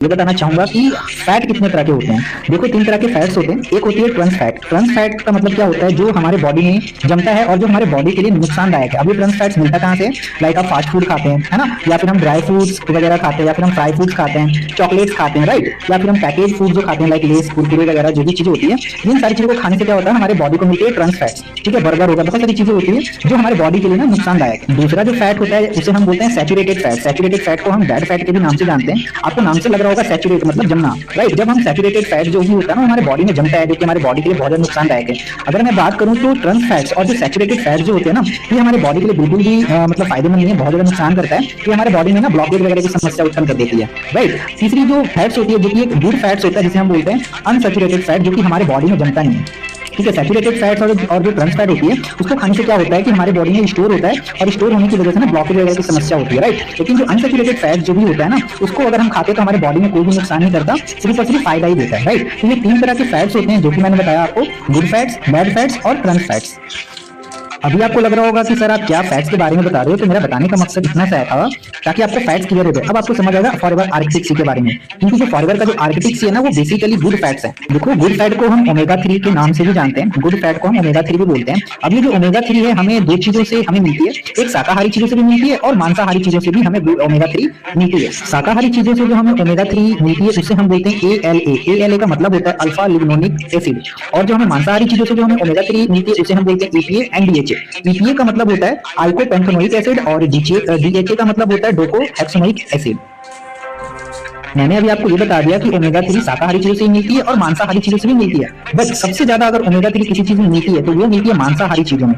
ये बताना चाहूंगा कि फैट कितने तरह के होते हैं। देखो, 3 तरह के फैट्स होते हैं। एक होती है ट्रांस फैट। ट्रांस फैट का मतलब क्या होता है, जो हमारे बॉडी में जमता है और जो हमारे बॉडी के लिए नुकसानदायक है। अब ये ट्रांस फैट्स मिलता कहाँ से? लाइक आप फास्ट फूड खाते हैं, है ना, या फिर हम ड्राई फ्रूट्स वगैरह खाते हैं, या फिर हम फ्राई फूड्स खाते हैं, चॉकलेट्स खाते हैं, राइट, या फिर हम पैकेज फूड जो खाते हैं लाइक लेस, कुरकुरे वगैरह जो भी चीजें होती है, इन सारी चीजों को खाने से क्या होता है, हमारे बॉडी को मिलती है ट्रांस फैट्स। ठीक है, बर्गर होगा, बहुत सारी चीजें होती है जो हमारे बॉडी के लिए ना नुकसानदायक है। दूसरा जो फैट होता है उसे हम बोलते हैं सैचुरेटेड फैट। सैचुरेटेड फैट को हम बैड फैट के भी नाम से जानते हैं। आपको नाम से लग रहा होगा सैचुरेट मतलब जमना, राइट। जब हम सैचुरेटेड फैट जो भी होता है ना, हमारे बॉडी में जमता है, जो कि हमारे बॉडी के लिए बहुत ज्यादा नुकसानदायक है। अगर मैं बात करूं तो ट्रांस फैट्स और जो सैचुरेटेड फैट जो होते हैं ना, ये हमारे बॉडी के लिए बिल्कुल भी मतलब फायदेमंद नहीं है, बहुत ज्यादा नुकसान करता है। ये हमारे बॉडी में ना ब्लॉकेज वगैरह की समस्या उत्पन्न कर देती है, राइट। तीसरी जो फैट्स होती है, जो कि एक गुड फैट्स होता है, जिसे हम बोलते हैं अनसैचुरेटेड फैट, जो कि हमारे बॉडी में जमता नहीं है। ठीक है, सैचुरेटेड फैट्स और जो ट्रांस फैट होती है, उसको खाने से क्या होता है कि हमारे बॉडी में स्टोर होता है, और स्टोर होने की वजह से ना ब्लॉकेज वगैरह की समस्या होती है, राइट। लेकिन जो अनसैचुरेटेड फैट जो भी होता है ना, उसको अगर हम खाते हैं तो हमारे बॉडी में कोई भी नुकसान नहीं करता, सिर्फ और सिर्फ फायदा ही देता है, राइट। तो ये 3 तरह के फैट्स होते हैं जो कि मैंने बताया आपको, गुड फैट्स, बैड फैट्स और ट्रांस फैट्स। अभी आपको लग रहा होगा कि सर आप क्या फैट्स के बारे में बता रहे हो, तो मेरा बताने का मकसद इतना सा था ताकि आपको फैट्स क्लियर हो जाए। अब आपको समझ आएगा फॉरएवर आर्किटिक सी के बारे में, क्योंकि जो फॉरएवर का जो आर्किटिक सी है ना, वो बेसिकली गुड फैट्स है। देखो, गुड फैट को हम ओमेगा 3 के नाम से भी जानते हैं, गुड फैट को हम ओमेगा 3 भी बोलते हैं। अब ये जो ओमेगा 3 है, हमें 2 चीजों से हमें मिलती है, एक शाकाहारी चीजों से भी मिलती है और मांसाहारी चीजों से भी हमें ओमेगा 3 मिलती है। शाकाहारी चीजों से जो हमें ओमेगा 3 मिलती है, उसे हम बोलते हैं ALA। ALA का मतलब होता है अल्फा लिग्नोनिक एसिड। और जो हमें मांसाहारी चीजों से जो हमें ओमेगा 3 मिलती है, उसे हम बोलते हैं EPA एंड DHA। EPA का मतलब होता है आइकोपेंथेनोइक एसिड और DHA का मतलब होता है डोकोहेक्सोनोइक एसिड। मैंने अभी आपको ये बता दिया कि ओमेगा 3 शाकाहारी चीजों से मिलती है और मांसाहारी चीजों से भी मिलती है, बट सबसे ज्यादा अगर ओमेगा 3 किसी चीज में मिलती है तो वो मिलती है मांसाहारी चीजों में,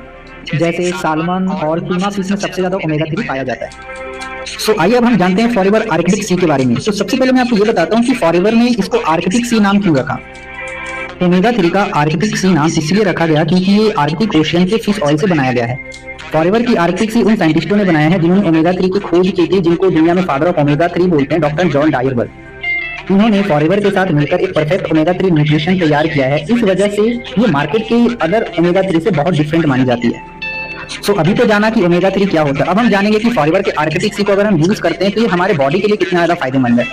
जैसे सालमन और टूना फिश में सबसे ज्यादा ओमेगा 3 पाया जाता है। आइए अब हम जानते हैं फॉरएवर आर्कटिक सी के बारे में। तो सबसे पहले मैं आपको ये बताता हूँ कि फॉरएवर ने इसको आर्कटिक सी नाम क्यों रखा। ओमेगा 3 का आर्कटिक सी नाम इसलिए रखा गया क्योंकि ये आर्कटिक ओशियन के फिश ऑयल से बनाया गया है। फॉरएवर की आर्कटिक सी उन साइंटिस्टों ने बनाया है जिन्होंने ओमेगा 3 की खोज की थी, जिनको दुनिया में फादर ऑफ ओमेगा 3 बोलते हैं, डॉक्टर जॉन डायरबर्ग। उन्होंने फॉरएवर के साथ मिलकर एक परफेक्ट ओमेगा 3 न्यूट्रिशन तैयार किया है। इस वजह से ये मार्केट के अदर ओमेगा 3 से बहुत डिफरेंट मानी जाती है। अभी तो जाना कि ओमेगा 3 क्या होता है, अब हम जानेंगे कि फॉरएवर के आर्कटिक सी को अगर हम यूज करते हैं तो ये हमारे बॉडी के लिए कितना ज्यादा फायदेमंद है।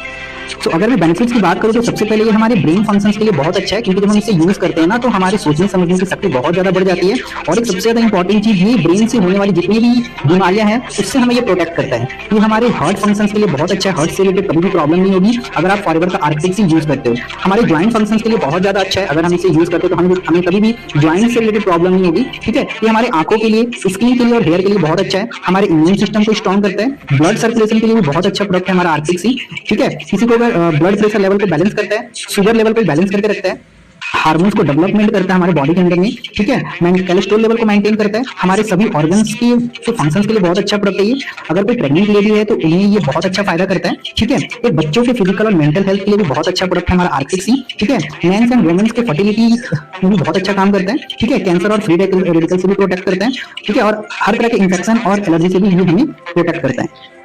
अगर मैं बेनिफिट्स की बात करूं तो सबसे पहले ये हमारे ब्रेन फंक्शंस के लिए बहुत अच्छा है, क्योंकि जब हम इसे यूज करते हैं ना, तो हमारे सोचने समझने की शक्ति बहुत ज्यादा बढ़ जाती है। और एक सबसे ज्यादा इंपॉर्टेंट चीज, ये ब्रेन से होने वाली जितनी भी बीमारियां हैं उससे हमें ये प्रोटेक्ट करता है। ये हमारे हार्ट फंक्शंस के लिए बहुत अच्छा है, हार्ट से रिलेटेड कभी भी प्रॉब्लम नहीं होगी अगर आप फॉरएवर का आर्कटिक सी यूज करते हो। हमारे ज्वाइंट फंक्शंस के लिए बहुत ज्यादा अच्छा है, अगर हम इसे यूज करते हो तो हमें कभी भी ज्वाइंट से रिलेटेड प्रॉब्लम नहीं होगी। ठीक है, ये हमारे आंखों के लिए, स्किन के लिए और हेयर के लिए बहुत अच्छा है। हमारे इम्यून सिस्टम को स्ट्रॉन्ग करता है, ब्लड सर्कुलेशन के लिए भी बहुत अच्छा प्रोडक्ट है हमारा आर्कटिक सी। ठीक है, किसी को अगर ब्लड प्रेशर लेवल को बैलेंस करता है, शुगर लेवल को बैलेंस करके रखता है, हार्मोन्स को डेवलपमेंट करता है हमारे बॉडी के अंदर में। ठीक है, कोलेस्ट्रॉल लेवल को मेंटेन करता है, हमारे सभी ऑर्गन्स की जो फंक्शंस के लिए बहुत अच्छा प्रोडक्ट है ये। अगर कोई प्रेग्नेंट लेडी है तो उन्हें ये बहुत अच्छा फायदा करता है। ठीक है, एक बच्चों के फिजिकल और मेंटल हेल्थ के लिए भी बहुत अच्छा प्रोडक्ट है हमारा आर्कटिक सी। ठीक है, मेंस एंड वुमेन्स के फर्टिलिटी में भी बहुत अच्छा काम करता है। ठीक है, कैंसर और फ्री रेडिकल से भी प्रोटेक्ट करता है। ठीक है, और हर तरह के इन्फेक्शन और एलर्जी से भी ये हमें प्रोटेक्ट करता है।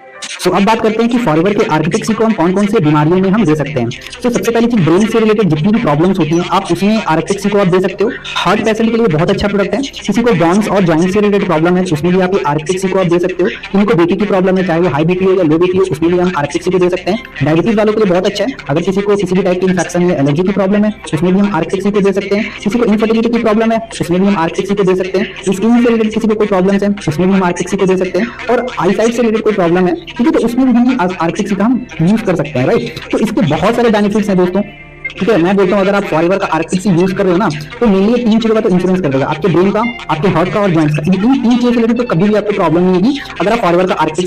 अब बात करते हैं कि फॉरएवर के आर्कटिक सी को हम कौन कौन से बीमारियों में हम दे सकते हैं। सबसे पहली चीज, ब्रेन से रिलेटेड जितनी भी प्रॉब्लम्स होती हैं आप उसमें आर्कटिक सी को आप दे सकते हो। हार्ट पेशेंट के लिए बहुत अच्छा प्रोडक्ट है। किसी को जॉइंट्स और जॉइंट से रिलेटेड प्रॉब्लम है उसमें भी आप आर्कटिक सी को आप दे सकते हो। किसी को बीपी की प्रॉब्लम है, चाहे वो हाई बीपी हो या लो बीपी हो, उसमें भी हम आर्कटिक सी को दे सकते हैं। डायबिटीज वालों के लिए बहुत अच्छा है। अगर किसी को किसी भी टाइप की इन्फेक्शन या एलर्जी की प्रॉब्लम है उसमें भी हम आर्कटिक सी को दे सकते हैं। किसी को इनफर्टिलिटी की प्रॉब्लम है उसमें भी हम आर्कटिक सी को दे सकते हैं। स्किन से रिलेटेड किसी को कोई प्रॉब्लम है उसमें भी हम आर्कटिक सी को दे सकते हैं। और आईसाइट से रिलेटेड कोई प्रॉब्लम है, ठीक है, तो उसमें भी हम आर्कटिक सी का हम यूज कर सकते हैं, राइट। तो इसके बहुत सारे बेनिफिट्स हैं दोस्तों। ठीक है, मैं बोलता हूँ अगर आप फॉरएवर का आर्कटिक सी यूज कर रहे हो ना, तो मेनली 3 चीजों का तो इंश्योरेंस कर देगा, आपके ब्रेन का, आपके हार्ट का और जॉइंट्स का। इन 3 चीजों से रिलेटेड तो कभी भी आपको प्रॉब्लम नहीं होगी अगर आप फॉरएवर का आर्कटिक